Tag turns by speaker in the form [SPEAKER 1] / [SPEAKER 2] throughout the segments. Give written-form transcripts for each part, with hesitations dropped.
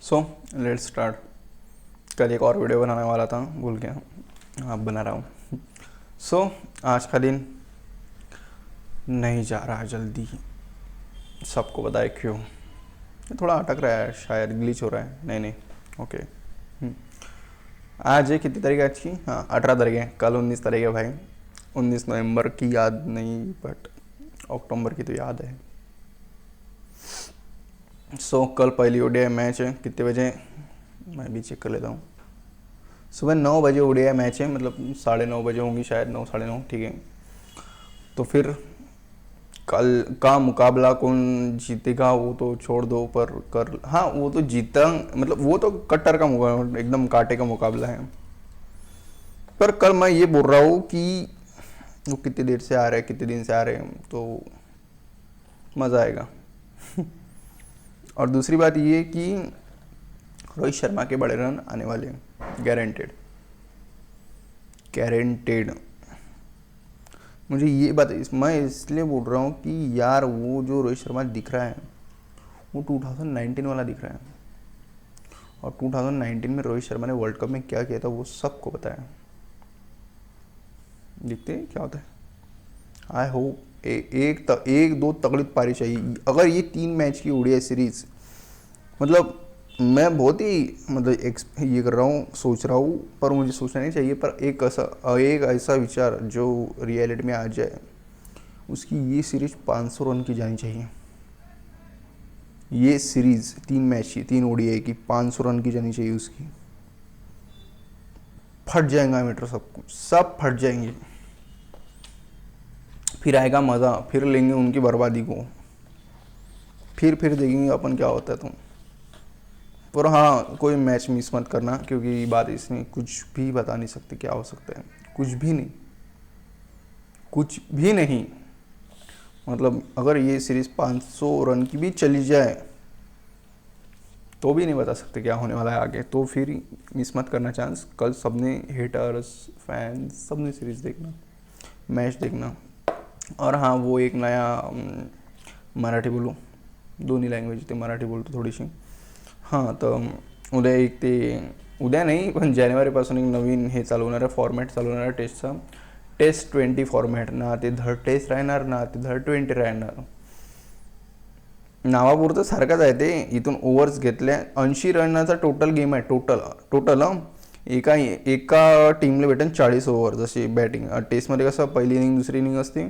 [SPEAKER 1] So let's start. कल एक और वीडियो बनाने वाला था, भूल गया, अब बना रहा हूँ। आज का दिन नहीं जा रहा जल्दी, सबको बताए क्यों। थोड़ा अटक रहा है, शायद ग्लिच हो रहा है। नहीं ओके। आज है कितनी तारीख है आज की? हाँ 18 तारीख है। कल 19 तारीख है भाई। 19 नवंबर की याद नहीं, बट अक्टूबर की तो याद है। कल पहली ओडीआई मैच है। कितने बजे मैं भी चेक कर लेता हूँ। सुबह 9 बजे ओडीआई मैच है, मतलब 9:30 बजे होंगी शायद, 9 9:30, ठीक है। तो फिर कल का मुकाबला कौन जीतेगा वो तो छोड़ दो, पर कर हाँ वो तो जीता, मतलब वो तो कट्टर का मुकाबला, एकदम कांटे का मुकाबला है। पर कल मैं ये बोल रहा हूँ कि वो कितनी देर से आ रहे हैं, कितने दिन से आ रहे हैं, तो मज़ा आएगा। और दूसरी बात ये कि रोहित शर्मा के बड़े रन आने वाले हैं, गारंटेड गारंटेड। मुझे ये बात मैं इसलिए बोल रहा हूँ कि यार वो जो रोहित शर्मा दिख रहा है वो 2019 वाला दिख रहा है। और 2019 में रोहित शर्मा ने वर्ल्ड कप में क्या किया था वो सबको पता है। देखते हैं क्या होता है। आई होप एक दो तगड़ी पारी चाहिए। अगर ये 3 मैच की ओडीआई सीरीज, मतलब मैं बहुत ही ये कर रहा हूँ, सोच रहा हूँ, पर मुझे सोचना नहीं चाहिए, पर एक ऐसा विचार जो रियलिटी में आ जाए, उसकी ये सीरीज 500 रन की जानी चाहिए। ये सीरीज 3 मैच की, 3 ओडीआई की 500 रन की जानी चाहिए उसकी। फट जाएगा मीटर, सब कुछ सब फट जाएंगे। फिर आएगा मज़ा, फिर लेंगे उनकी बर्बादी को, फिर देखेंगे अपन क्या होता है। तुम पर हाँ, कोई मैच मिस मत करना, क्योंकि बात इसमें कुछ भी बता नहीं सकते क्या हो सकता है। कुछ भी नहीं, कुछ भी नहीं। मतलब अगर ये सीरीज 500 रन की भी चली जाए तो भी नहीं बता सकते क्या होने वाला है आगे। तो फिर मिस मत करना चांस। कल सबने, हेटर्स, फैंस, सबने सीरीज देखना, मैच देखना। और हाँ, वो एक नया मराठी बोलू, दोन्ही लँग्वेज ते मराठी बोलतो थोडीशी। हां, तर उद्या नाही, पण जानेवारीपासून एक नवीन हे चालू होणार आहे, फॉर्मॅट चालू होणार आहे टेस्टचा. टेस्ट 20 फॉर्मॅट ना, ते धड टेस्ट राहणार ना, ते धड 20 राहणार. नावापुरतं सारखंच आहे ते. इथून ओव्हर्स घेतल्या, 80 रनाचा टोटल गेम आहे. टोटल एका टीमला भेटेल 40 ओव्हर. जशी बॅटिंग टेस्टमध्ये कसं पहिली इनिंग दुसरी इनिंग असते,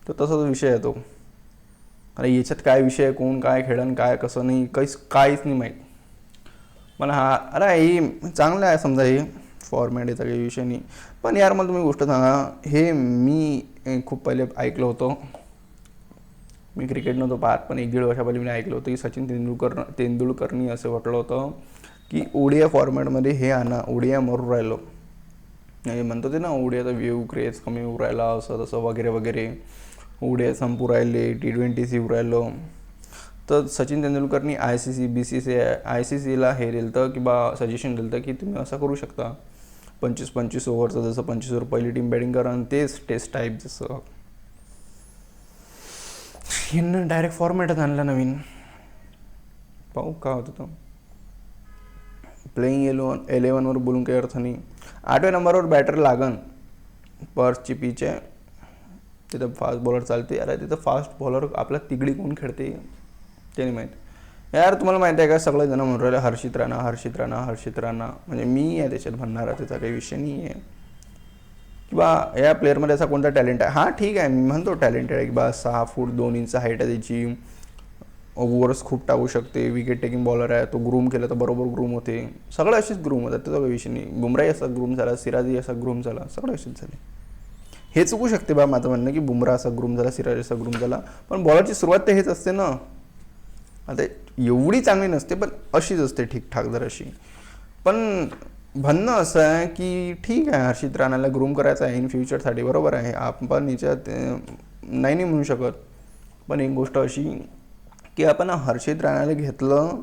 [SPEAKER 1] तर तसाच विषय आहे तो. अरे याच्यात काय विषय आहे, कोण काय खेळन, काय कसं नाही, काहीच नाही माहीत मला. अरे हे चांगलं आहे समजा, हे फॉर्मॅट, याचा काही विषय नाही. पण यार मला तुम्ही गोष्ट सांगा, हे मी खूप पहिले ऐकलं होतं. मी क्रिकेट नव्हतं पाहत, पण 1-1.5 वर्षापहिले मी ऐकलं होतं की सचिन तेंडुलकरनी असं म्हटलं होतं की ओडीआय फॉर्मॅटमध्ये हे आणा, ओडीआय मरून राहिलो. म्हणजे म्हणतो ते ना, ओडीआयचा व्ह्यू क्रेज कमी होऊ राहिला, असं तसं वगैरे वगैरे. ओडीआय संपू राहिले, T20 येऊ राहिलो. तर सचिन तेंडुलकरनी ICCला हे दिलं होतं की सजेशन दिलं होतं की तुम्ही असं करू शकता, 25-25 ओव्हरचं, जसं 25 ओव्हर पहिली टीम बॅटिंग करा आणि तेच टेस्ट टाईप. जसं यांना डायरेक्ट फॉर्मॅटच आणला नवीन. पाहू का होतं तो. प्लेईंग 11वर बोलून काही अर्थ नाही. 8व्या नंबरवर बॅटर लागन, पर्सची पिच आहे, तिथं फास्ट बॉलर चालते. अरे तिथं फास्ट बॉलर आपला तिगडी कोण खेळते ते नाही माहीत. यार तुम्हाला माहिती आहे का, सगळे जण म्हणून राहिले हर्षित राणा. म्हणजे मी आहे त्याच्यात म्हणणारा, त्याचा काही विषय नाही आहे. किंवा या प्लेअरमध्ये असा कोणता टॅलेंट आहे. हां ठीक आहे, मी म्हणतो टॅलेंटेड आहे की 6 फूट 2 इंच हाईट आहे त्याची, ओव्हर्स खूप टाकू शकते, विकेट टेकिंग बॉलर आहे. तो ग्रूम केला तर बरोबर ग्रूम होते. सगळं असेच ग्रूम होतात, त्याचा काही विषय नाही. बुमराही असा ग्रूम झाला, सिराजही असा ग्रूम झाला, सगळं असेच झाले. हे चुकू शकते बा माझं म्हणणं की बुमरा असा ग्रूम झाला, सिराज असा ग्रूम झाला, पण बॉलरची सुरुवात तर हेच असते ना. आता एवढी चांगली नसते, पण अशीच असते ठीकठाक जराशी. पण म्हणणं असं आहे की ठीक आहे, हर्षित राणाला ग्रूम करायचं आहे इन फ्युचरसाठी, बरोबर आहे. आपण याच्यात नाही म्हणू शकत. पण एक गोष्ट अशी की आपण हर्षित राणाला घेतलं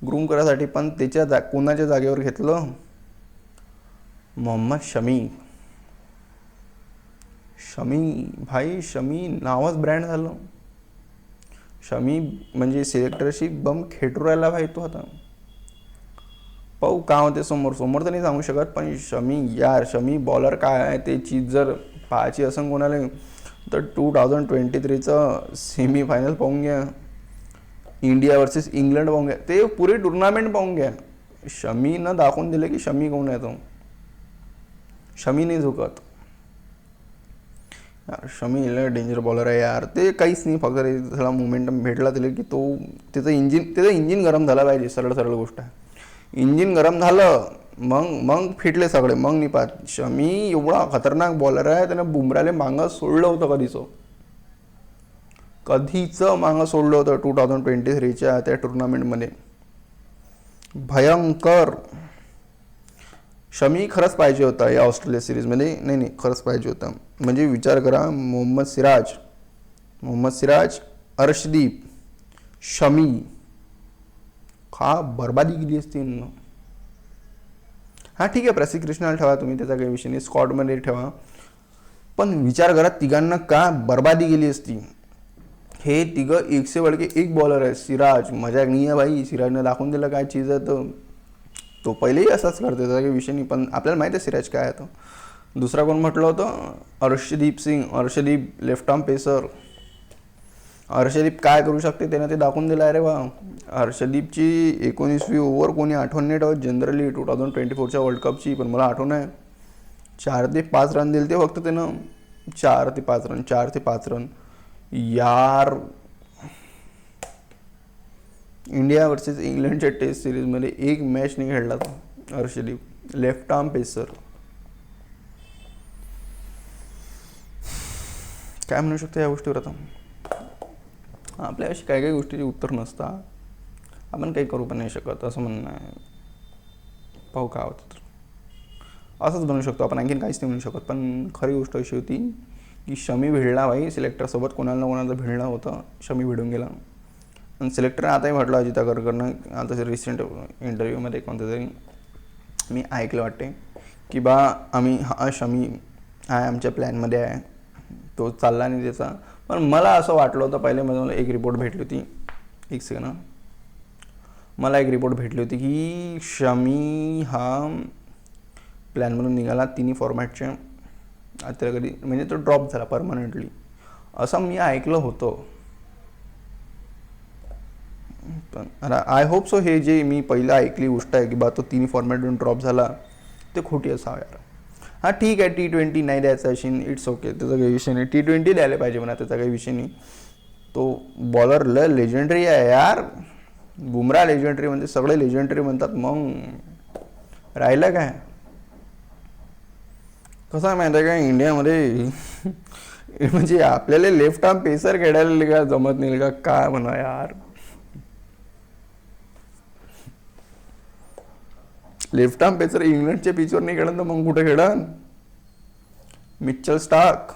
[SPEAKER 1] ग्रूम करायसाठी, पण त्याच्या कोणाच्या जागेवर घेतलं? मोहम्मद शमी भाई. शमी नावच ब्रँड झालं. शमी म्हणजे सिलेक्टरशी बम खेटू राहिला भाई तो आता. पाहू का होते समोर समोर तर नाही सांगू शकत, पण शमी बॉलर काय आहे ते चीज जर पाहायची असं कोणाला तर 2023चं सेमीफायनल पाहून घ्या, इंडिया वर्सेस इंग्लंड पाहून घ्या, ते पुरी टुर्नामेंट पाहून घ्या. शमीनं दाखवून दिलं की शमी कोण आहे तो. शमी नाही झुकत यार, शमी डेंजर बॉलर आहे यार. ते काहीच नाही, फक्त त्याला मोमेंटम भेटला त्याला की तो त्याचं इंजिन गरम झालं पाहिजे. सरळ गोष्ट आहे. इंजिन गरम झालं मग फिटले सगळे, मग नाही पाहत. शमी एवढा खतरनाक बॉलर आहे, त्यानं बुमराले मागं सोडलं होतं कधीच मागं सोडलं होतं 2023च्या त्या टुर्नामेंटमध्ये. भयंकर. शमी खरंच पाहिजे होता या ऑस्ट्रेलिया सिरीजमध्ये. नाही खरंच पाहिजे होता. म्हणजे विचार करा, मोहम्मद सिराज, अर्शदीप, शमी, हा बर्बादी केली असती. हां ठीक आहे, प्रसिद्ध कृष्णाला ठेवा तुम्ही, त्याचा काही विषय नाही, स्कॉटमध्ये ठेवा, पण विचार करा तिघांना का बर्बादी केली असती. हे तिघं एक से बढ़ के एक बॉलर आहे. सिराज मजाक नाही आहे भाई, सिराजनं दाखवून दिलं काय चीज आहे. तर तो पहिलेही असाच करते, त्याचा काही विषय नाही, पण आपल्याला माहिती आहे सिराज काय आहे. तो दुसरा कोण म्हटलं होतं, Arshdeep left arm pacer. Arshdeep काय करू शकते त्यानं ते दाखवून दिलं. अरे वा, अर्शदीपची 19वी ओव्हर कोणी आठवण नाही ठेवत जनरली 2024च्या वर्ल्ड कपची, पण मला आठवण आहे 4 ते 5 रन दिले ते फक्त त्यानं. 4 ते 5 रन यार. इंडिया वर्सेस इंग्लंडच्या टेस्ट सिरीजमध्ये एक मॅच नाही खेळला तो अर्शदीप, लेफ्ट आर्म पेसर. काय म्हणू शकतो या गोष्टीवर. आता आपल्या अशी काही गोष्टीचे उत्तर नसतात, आपण काही करू पण नाही शकत असं म्हणणं आहे. पाहू काय होतं तर असंच बनवू शकतो आपण, आणखीन काहीच नाही म्हणू शकत. पण खरी गोष्ट अशी होती की शमी भिडला भाई सिलेक्टरसोबत, कोणाला ना कोणाचं भिडणं होतं, शमी भिडून गेला. आणि सिलेक्टरने आताही म्हटलं अजित अगरकरनं, आता रिसेंट इंटरव्ह्यूमध्ये कोणतं तरी मी ऐकलं वाटते की शमी आहे आमच्या प्लॅनमध्ये आहे, तो चालला नाही त्याचा. पण मला असं वाटलं होतं पहिले, मला एक रिपोर्ट भेटली होती, एक सेकंड, मला एक रिपोर्ट भेटली होती की शमी हा प्लॅनमधून निघाला तिन्ही फॉर्मॅटचे. आता कधी म्हणजे तो ड्रॉप झाला परमनंटली, असं मी ऐकलं होतं. पण आय होप सो हे जे मी पहिलं ऐकली गोष्ट आहे की तो तिन्ही फॉर्मॅटवरून ड्रॉप झाला, ते खोटी असावं यार. हां ठीक आहे, T20 नाही द्यायचा असेल, इट्स ओके, त्याचा काही विषय नाही. T20 द्यायला पाहिजे म्हणा, त्याचा काही विषय नाही. तो बॉलर लेजेंडरी आहे यार. बुमरा लेजेंडरी म्हणजे सगळे लेजेंडरी म्हणतात, मग राहिलं काय. कसं आहे माहिती आहे का, इंडियामध्ये म्हणजे आपल्याला लेफ्ट आर्म पेसर खेळायला का जमत नाही का काय म्हणा यार. लेफ्ट आर्म पेसर इंग्लंडच्या पिचवर नाही खेळत तर मग कुठे खेळन. Mitchell Starc,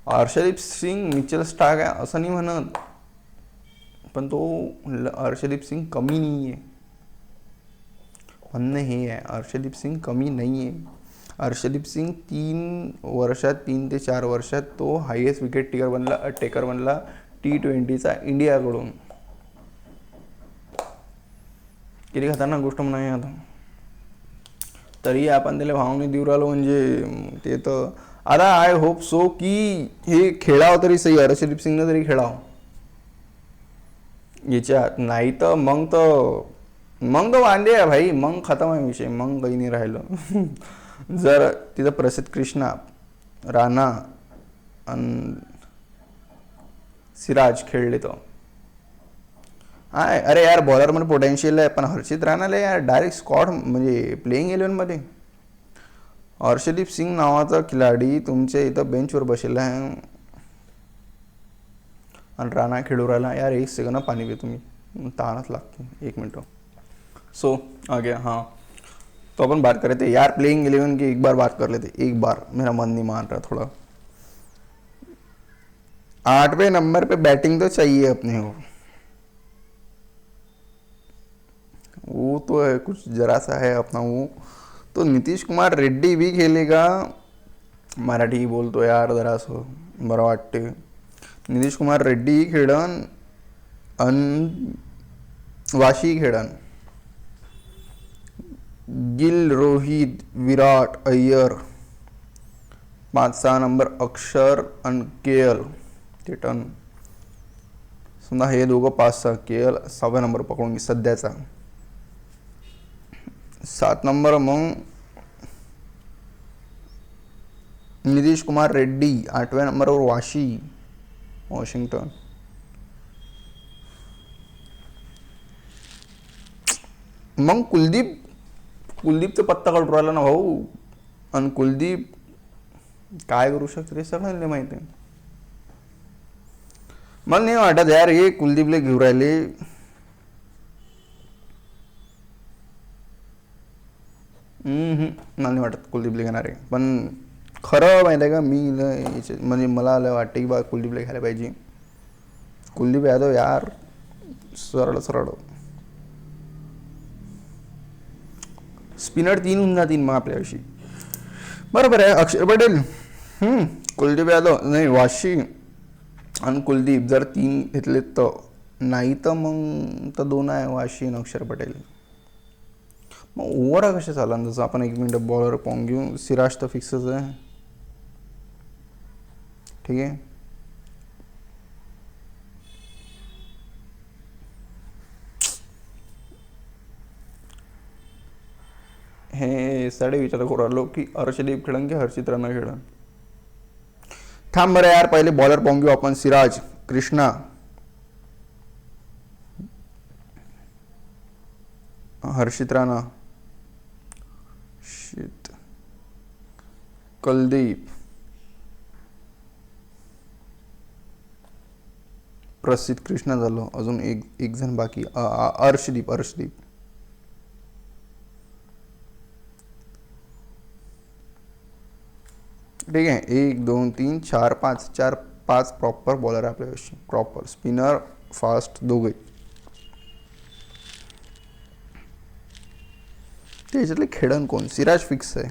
[SPEAKER 1] Arshdeep Singh Mitchell Starc आहे असं नाही म्हणत, पण तो अर्शदीप सिंग कमी नाही आहे म्हणणं हे आहे. अर्शदीप सिंग कमी नाही आहे. अर्शदीप सिंग 3 ते 4 वर्षात तो हायेस्ट विकेट टेकर बनला T20चा इंडियाकडून. किती खतरनाक गोष्ट म्हणा आता. तरी आपण त्याला भावने देऊ राहिलो म्हणजे ते तर. आता आय होप सो की हे खेळावं तरी सही, अर्शदीप सिंगनं तरी खेळावं याच्यात, नाही तर मग तर वांदे आहे भाई, मग खतम आहे विषय, मग काही नाही राहिलं. जर तिथं प्रसिद्ध कृष्णा, राणा आणि सिराज खेळले तर अरे यार बॉलरमध्ये पोटेन्शियल आहे, पण हर्षित राणाला यार डायरेक्ट स्क्वॉड म्हणजे प्लेइंग 11मध्ये. अर्शदीप सिंग नावाचा खिलाडी तुमच्या इथं बेंचवर बसलेला आहे आणि राणा खेळू राहिला यार. एक सेकंड पाणी पे तुम्ही, ताणच लागतो, 1 मिनट. सो आगे हाँ, तो अपन बात कर रहे थे यार प्लेइंग 11 की. एक बार बात कर लेते, एक बार, मेरा मन नहीं मान रहा थोड़ा. 8वें नंबर पे बैटिंग तो चाहिए अपने को, वो तो है कुछ जरा सा है अपना वो. तो नीतीश कुमार रेड्डी भी खेलेगा. मराठी बोलतो यार जरासं बरं वाटते. नितीश कुमार रेड्डी खेळन आणि वाशी खेळन. गिल, रोहित, विराट, अय्यर. 5-6 नंबर अक्षर आणि के एल टिटन. समजा हे दोघं 5-6, के एल 6व्या नंबर पकडून घे सध्याचा. 7 नंबर मग नितीश कुमार रेड्डी. 8व्या नंबरवर वॉशिंग्टन. मग कुलदीपचा पत्ता काढून राहिला ना भाऊ. आणि कुलदीप काय करू शकतो ते सगळ्यांना माहिती आहे. मला नाही वाटत यार हे कुलदीपला घेऊन राहिले. मला नाही वाटत कुलदीपला घेणार आहे. पण खरं माहिती आहे का मी म्हणजे मला वाटतं की बा कुलदीपला घ्यायला पाहिजे. कुलदीप यादव यार सरळ स्पिनर 3 होऊन जातील मग आपल्याविषयी. बरोबर आहे. अक्षर पटेल, कुलदीप यादव नाही, वाशी आणि कुलदीप जर 3 घेतले तर, नाही तर मग तर 2 आहे, वाशी आणि अक्षर पटेल. मग ओव्हर कशा चालला जसं आपण 1 मिनिट बॉलर पाहून घेऊ. सिराज तर फिक्सच आहे. ठीक आहे. हे साडे विचार करू राहिलो की अर्शदीप खेळन की हर्षित राणा खेळन. थांब बरं यार, पहिले बॉलर पाहून घेऊ आपण. सिराज, कृष्णा, हर्षित राणा, कुलदीप, प्रसिद्ध कृष्णा झालं. अजून एक जण बाकी, अर्शदीप. ठीक आहे. 1 2 3 4 5 प्रॉपर बॉलर आहे आपल्यापाशी. प्रॉपर स्पिनर, फास्ट दोघे. त्याच्यातले खेळण कोण? सिराज फिक्स आहे.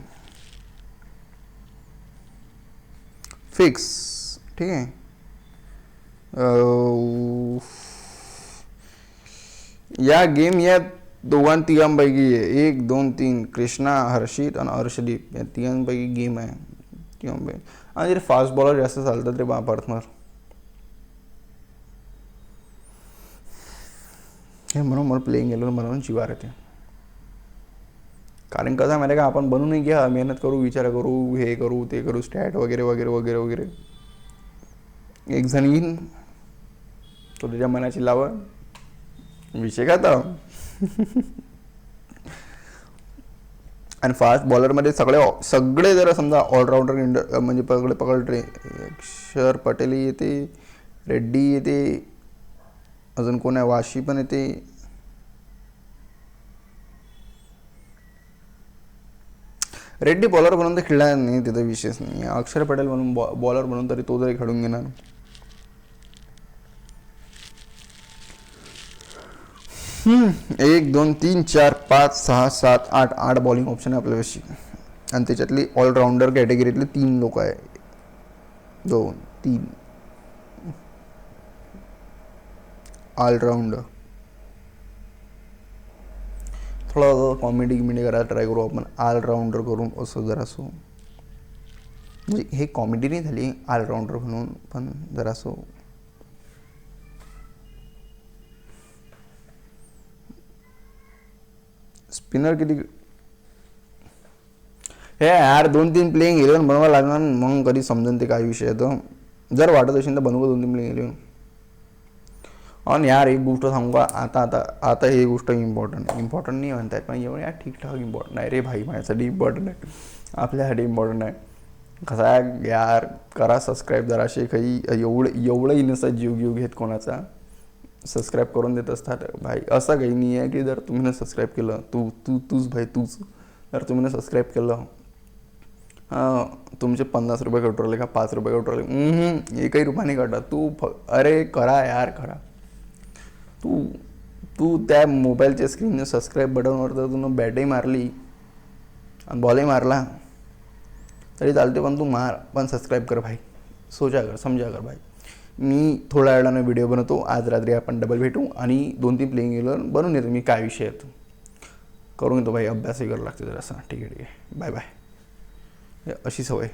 [SPEAKER 1] फिक्स. ठीक आहे. या गेम या दोघां-तिघांपैकी आहे. 1 2 3 कृष्णा, हर्षित आणि अर्शदीप या तिघांपैकी गेम आहे. आणि जरी फास्ट बॉलर जास्त चालतात रे पार्थमर. हे म्हणून मला प्लेइंग गेलो म्हणून जिवार येते. कारण कसं माहिती का, आपण बनवून घ्या, मेहनत करू, विचार करू, हे करू, ते करू, स्टॅट वगैरे वगैरे वगैरे वगैरे. एक जण येईन तो त्याच्या मनाची लावा, विषय का तर. आणि फास्ट बॉलरमध्ये सगळे जर समजा ऑलराऊंडर म्हणजे पकडले अक्षर पटेल येते, रेड्डी येते, अजून कोण आहे, वाशी पण येते. रेड्डी बॉलर म्हणून तर खेळणार नाही, तिथं विशेष नाही. अक्षर पटेल म्हणून बॉलर म्हणून तरी तो तरी खेळून घेणार. एक 2 3 4 5 6 7 8 बॉलिंग ऑप्शन आहे आपल्यापाशी. आणि त्याच्यातली ऑलराऊंडर कॅटेगरीतले 3 लोक आहे. 2 3 ऑलराऊंडर. थोडं कॉमेडी करायला ट्राय करू आपण, ऑलराऊंडर करून असं जरासं. म्हणजे हे कॉमेडी नाही झाली ऑलराऊंडर म्हणून, पण जरासं स्पिनर किती हे यार 2-3 प्लेइंग 11 बनवावं लागणार. मग कधी समजेल ते काय विषय आहे. तर जर वाटत असेल तर बनवू 2-3 प्लेइंग 11. आणि यार एक गोष्ट सांगू का, आता ही गोष्ट इम्पॉर्टंट नाही म्हणतायत, पण एवढं यार ठीकठाक इम्पॉर्टंट आहे रे भाई. माझ्यासाठी इम्पॉर्टंट आहे, आपल्यासाठी इम्पॉर्टंट आहे. कसं आहे यार, करा सबस्क्राईब जराशे. काही एवढंही नसतं जीव घेत कोणाचा. सबस्क्राईब करून देत असतात भाई. असं काही नाही आहे की जर तुम्ही सबस्क्राईब केलं, तूच जर तुम्ही सबस्क्राईब केलं, तुमचे 50 रुपये कट राहिले का 5 रुपये कट राहिले, एकही रुपया नाही कटा. अरे करा यार, करा. तू त्या मोबाईलच्या स्क्रीनच्या सबस्क्राईब बटनवर जर तुला बॅटही मारली आणि बॉलही मारला तरी चालते, पण तू मार, पण सबस्क्राईब कर भाई. समजा कर भाई. मी थोड्या वेळानं व्हिडिओ बनवतो. आज रात्री आपण डबल भेटू आणि 2-3 प्लेइंग 11 बनवून येतो मी, काय विषय आहे. करून घेतो भाई, अभ्यासही करायला लागते जरासा. ठीक आहे, बाय बाय. अशी सवय.